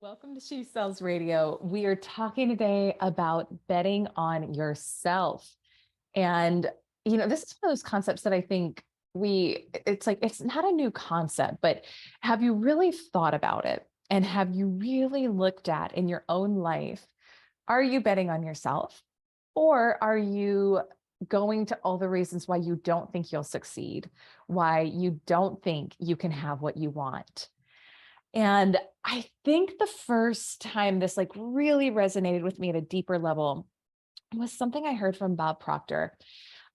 Welcome to She Sells Radio. We are talking today about betting on yourself. And, this is one of those concepts that I think it's like, it's not a new concept, but have you really thought about it? And have you really looked at in your own life, are you betting on yourself? Or are you going to all the reasons why you don't think you'll succeed, why you don't think you can have what you want? And I think the first time this like really resonated with me at a deeper level was something I heard from Bob Proctor,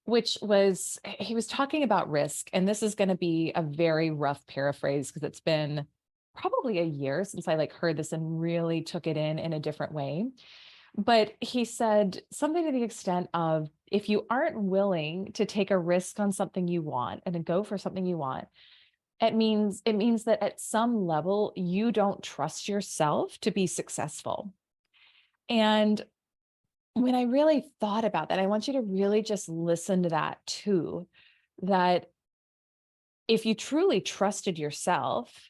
which was he was talking about risk. And this is going to be a very rough paraphrase because it's been probably a year since I like heard this and really took it in a different way. But he said something to the extent of if you aren't willing to take a risk on something you want and to go for something you want, it means that at some level you don't trust yourself to be successful. And when I really thought about that, I want you to really just listen to that too, that if you truly trusted yourself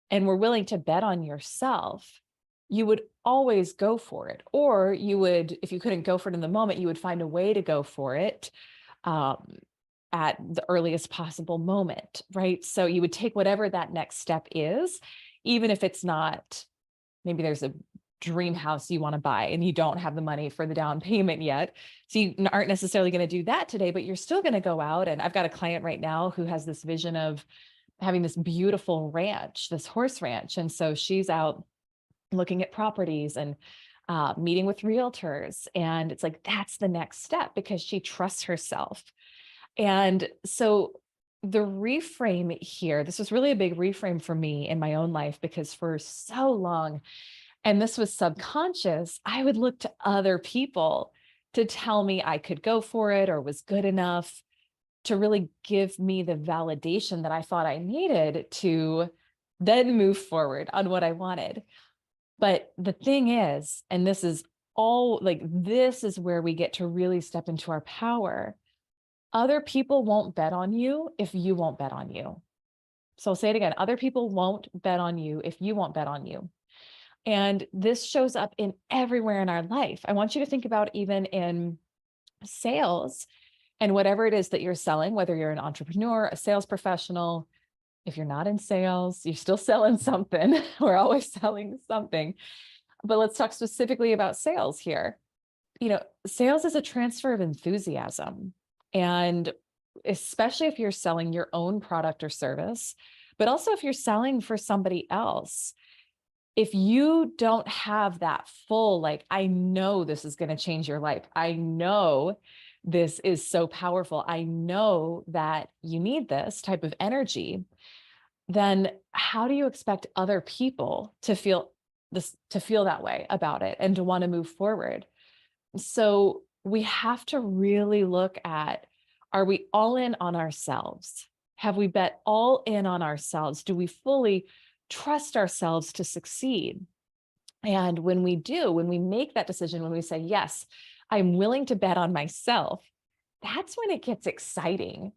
and were willing to bet on yourself, you would always go for it. Or you would, if you couldn't go for it in the moment, you would find a way to go for it. Um, at the earliest possible moment, right? So you would take whatever that next step is, even if it's not, maybe there's a dream house you want to buy and you don't have the money for the down payment yet. So you aren't necessarily going to do that today, but you're still going to go out. And I've got a client right now who has this vision of having this beautiful ranch, this horse ranch. And so she's out looking at properties and meeting with realtors. And it's like, that's the next step because she trusts herself. And so the reframe here, this was really a big reframe for me in my own life because for so long, and this was subconscious, I would look to other people to tell me I could go for it or was good enough to really give me the validation that I thought I needed to then move forward on what I wanted. But the thing is, and this is all like, this is where we get to really step into our power. Other people won't bet on you if you won't bet on you. So I'll say it again. Other people won't bet on you if you won't bet on you. And this shows up in everywhere in our life. I want you to think about even in sales and whatever it is that you're selling, whether you're an entrepreneur, a sales professional, if you're not in sales, you're still selling something. We're always selling something. But let's talk specifically about sales here. Sales is a transfer of enthusiasm. And especially if you're selling your own product or service, but also if you're selling for somebody else, if you don't have that full, like, I know this is going to change your life. I know this is so powerful. I know that you need this type of energy. Then how do you expect other people to feel that way about it and to want to move forward? So we have to really look at, are we all in on ourselves? Have we bet all in on ourselves? Do we fully trust ourselves to succeed? And when we do, when we make that decision, when we say, yes, I'm willing to bet on myself, that's when it gets exciting.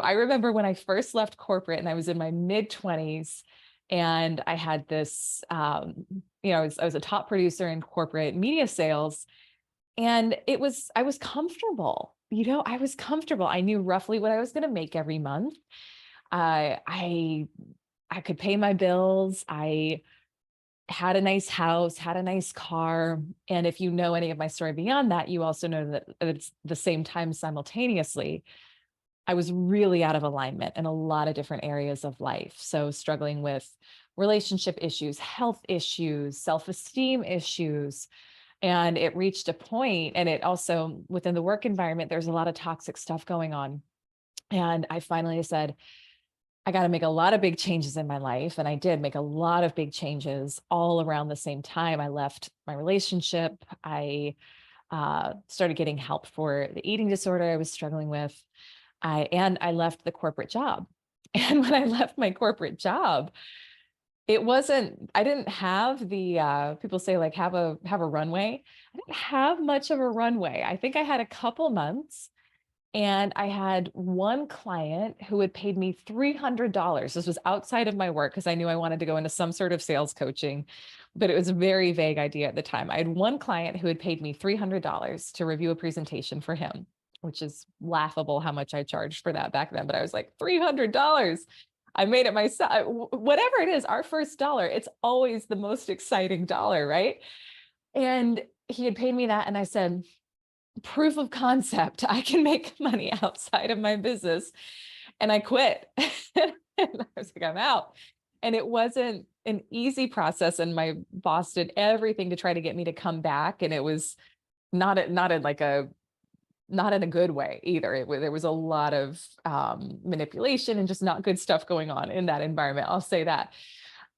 I remember when I first left corporate and I was in my mid 20s and I had this, I was a top producer in corporate media sales. And I was comfortable, I was comfortable. I knew roughly what I was going to make every month. I could pay my bills. I had a nice house, had a nice car. And if you know any of my story beyond that, you also know that it's the same time simultaneously, I was really out of alignment in a lot of different areas of life. So struggling with relationship issues, health issues, self-esteem issues. And it reached a point, and it also within the work environment, there's a lot of toxic stuff going on. And I finally said, I got to make a lot of big changes in my life. And I did make a lot of big changes all around the same time. I left my relationship. I started getting help for the eating disorder I was struggling with. I left the corporate job. And when I left my corporate job, I didn't have the, people say like, have a runway. I didn't have much of a runway. I think I had a couple months. And I had one client who had paid me $300. This was outside of my work because I knew I wanted to go into some sort of sales coaching, but it was a very vague idea at the time. I had one client who had paid me $300 to review a presentation for him, which is laughable how much I charged for that back then. But I was like, $300. I made it myself. Whatever it is, our first dollar, it's always the most exciting dollar, right? And he had paid me that. And I said, proof of concept, I can make money outside of my business. And I quit. And I was like, I'm out. And it wasn't an easy process. And my boss did everything to try to get me to come back. And it was not in a good way either. There was a lot of manipulation and just not good stuff going on in that environment. I'll say that.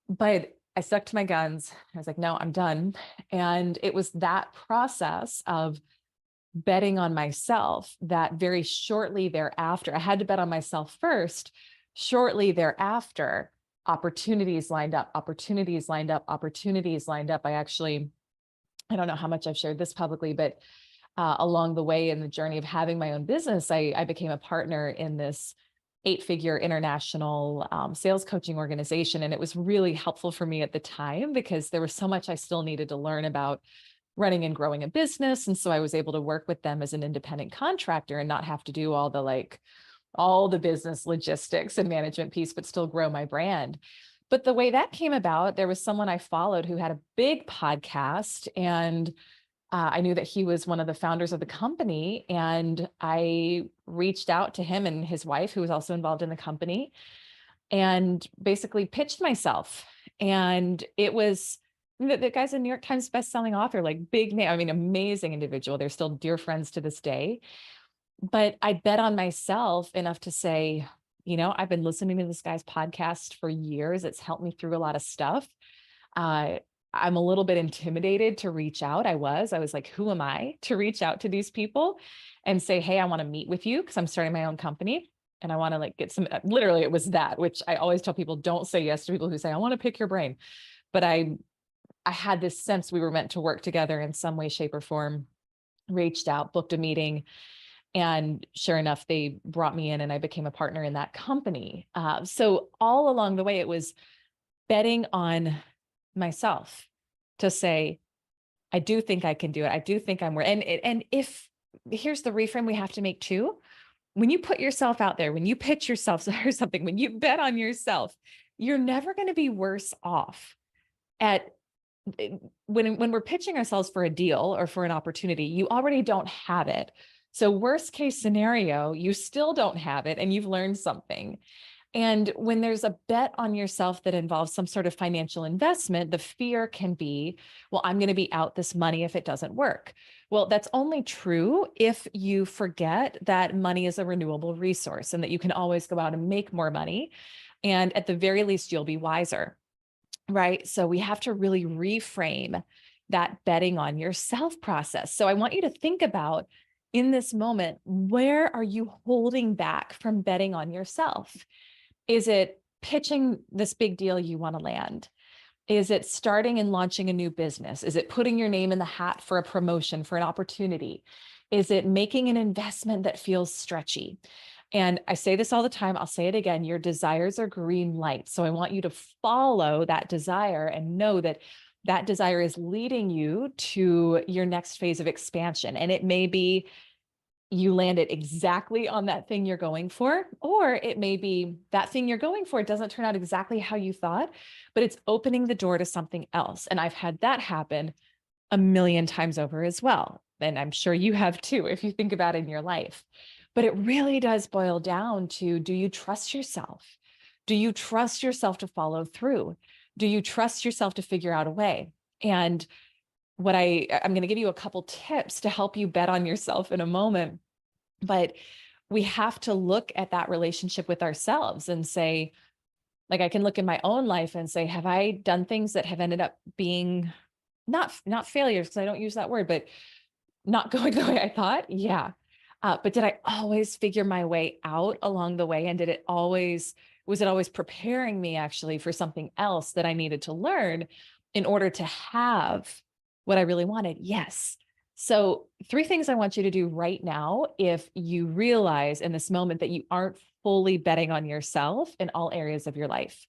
But I stuck to my guns. I was like, no, I'm done. And it was that process of betting on myself that very shortly thereafter, I had to bet on myself first. Shortly thereafter, opportunities lined up, opportunities lined up, opportunities lined up. I don't know how much I've shared this publicly, but along the way in the journey of having my own business, I became a partner in this 8-figure international sales coaching organization. And it was really helpful for me at the time because there was so much I still needed to learn about running and growing a business. And so I was able to work with them as an independent contractor and not have to do all the business logistics and management piece, but still grow my brand. But the way that came about, there was someone I followed who had a big podcast, and I knew that he was one of the founders of the company. And I reached out to him and his wife, who was also involved in the company, and basically pitched myself. And it was, the guy's a New York Times bestselling author, like big name. I mean, amazing individual. They're still dear friends to this day. But I bet on myself enough to say, I've been listening to this guy's podcast for years. It's helped me through a lot of stuff. I'm a little bit intimidated to reach out. I was like, who am I to reach out to these people and say, hey, I want to meet with you because I'm starting my own company. And I want to get some, literally it was that, which I always tell people, don't say yes to people who say, I want to pick your brain. But I had this sense we were meant to work together in some way, shape, or form, reached out, booked a meeting. And sure enough, they brought me in and I became a partner in that company. So all along the way, it was betting on myself to say, I do think I can do it. I do think I'm worth. And if here's the reframe we have to make too. When you put yourself out there, when you pitch yourself or something, when you bet on yourself, you're never going to be worse off when we're pitching ourselves for a deal or for an opportunity. You already don't have it. So worst case scenario, you still don't have it and you've learned something. And when there's a bet on yourself that involves some sort of financial investment, the fear can be, well, I'm going to be out this money if it doesn't work. Well, that's only true if you forget that money is a renewable resource and that you can always go out and make more money. And at the very least, you'll be wiser, right? So we have to really reframe that betting on yourself process. So I want you to think about, in this moment, where are you holding back from betting on yourself? Is it pitching this big deal you want to land? Is it starting and launching a new business? Is it putting your name in the hat for a promotion, for an opportunity? Is it making an investment that feels stretchy? And I say this all the time, I'll say it again, your desires are green lights. So I want you to follow that desire and know that that desire is leading you to your next phase of expansion. And it may be you landed exactly on that thing you're going for, or it may be that thing you're going for doesn't turn out exactly how you thought, but it's opening the door to something else. And I've had that happen a million times over as well. And I'm sure you have too, if you think about it in your life. But it really does boil down to, do you trust yourself? Do you trust yourself to follow through? Do you trust yourself to figure out a way? And what I'm going to give you a couple tips to help you bet on yourself in a moment, but we have to look at that relationship with ourselves and say, like, I can look in my own life and say, have I done things that have ended up being not failures, because I don't use that word, but not going the way I thought? Yeah. But did I always figure my way out along the way? And was it always preparing me actually for something else that I needed to learn in order to have what I really wanted? Yes. So 3 things I want you to do right now if you realize in this moment that you aren't fully betting on yourself in all areas of your life.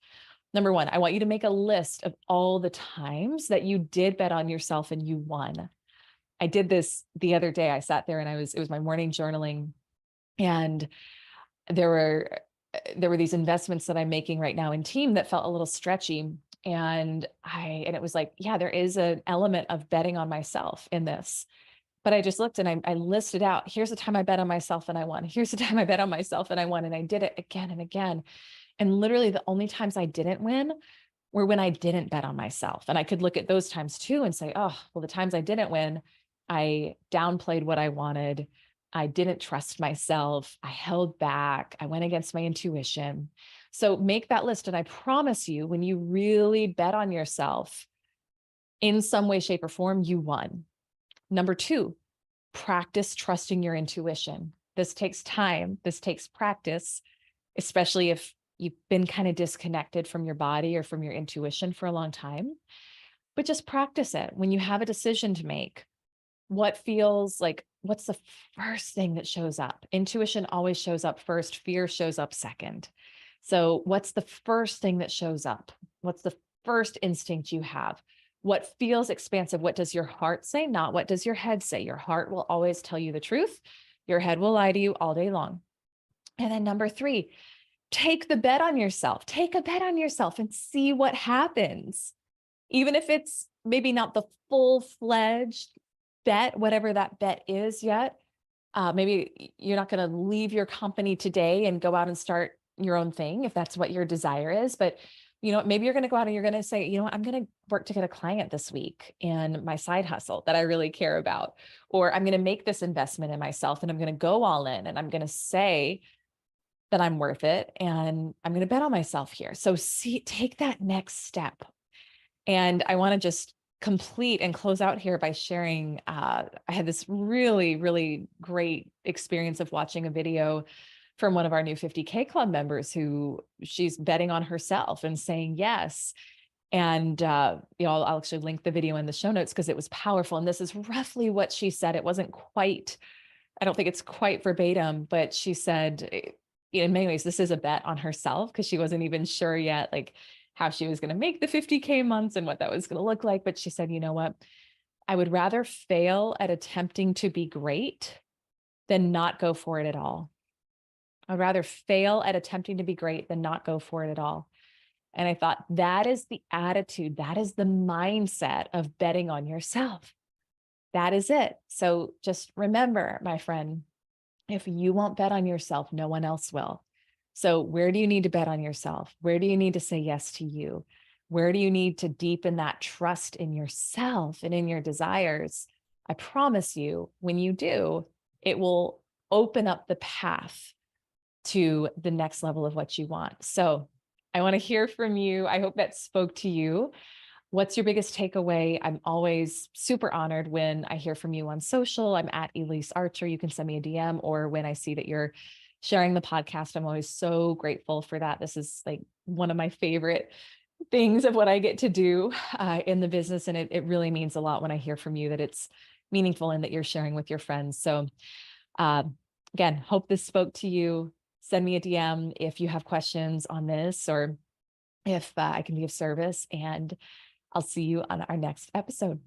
Number 1, I want you to make a list of all the times that you did bet on yourself and you won. I did this the other day. I sat there and it was my morning journaling, and there were there were these investments that I'm making right now in team that felt a little stretchy. And it was like, yeah, there is an element of betting on myself in this. But I just looked and I listed out, here's the time I bet on myself and I won. Here's the time I bet on myself and I won. And I did it again and again. And literally the only times I didn't win were when I didn't bet on myself. And I could look at those times too and say, oh, well, the times I didn't win, I downplayed what I wanted. I didn't trust myself. I held back. I went against my intuition. So make that list. And I promise you, when you really bet on yourself in some way, shape, or form, you won. Number 2, practice trusting your intuition. This takes time. This takes practice, especially if you've been kind of disconnected from your body or from your intuition for a long time. But just practice it. When you have a decision to make, what's the first thing that shows up? Intuition always shows up first. Fear shows up second. So what's the first thing that shows up? What's the first instinct you have? What feels expansive? What does your heart say? Not what does your head say? Your heart will always tell you the truth. Your head will lie to you all day long. And then number 3, take the bet on yourself. Take a bet on yourself and see what happens. Even if it's maybe not the full-fledged bet, whatever that bet is yet. Maybe you're not going to leave your company today and go out and start your own thing if that's what your desire is. But maybe you're going to go out and you're going to say, I'm going to work to get a client this week in my side hustle that I really care about, or I'm going to make this investment in myself and I'm going to go all in and I'm going to say that I'm worth it and I'm going to bet on myself here. So take that next step. And I want to just complete and close out here by sharing, I had this really, really great experience of watching a video from one of our new 50K club members who she's betting on herself and saying yes. And, I'll actually link the video in the show notes because it was powerful. And this is roughly what she said. It wasn't quite, I don't think it's quite verbatim, but she said, in many ways, this is a bet on herself because she wasn't even sure yet, like how she was going to make the 50K months and what that was going to look like. But she said, you know what? I would rather fail at attempting to be great than not go for it at all. I'd rather fail at attempting to be great than not go for it at all. And I thought that is the attitude, that is the mindset of betting on yourself. That is it. So just remember, my friend, if you won't bet on yourself, no one else will. So where do you need to bet on yourself? Where do you need to say yes to you? Where do you need to deepen that trust in yourself and in your desires? I promise you, when you do, it will open up the path to the next level of what you want. So I want to hear from you. I hope that spoke to you. What's your biggest takeaway? I'm always super honored when I hear from you on social. I'm at Elise Archer. You can send me a DM, or when I see that you're sharing the podcast, I'm always so grateful for that. This is like one of my favorite things of what I get to do in the business. And it really means a lot when I hear from you that it's meaningful and that you're sharing with your friends. So again, hope this spoke to you. Send me a DM if you have questions on this or if I can be of service, and I'll see you on our next episode.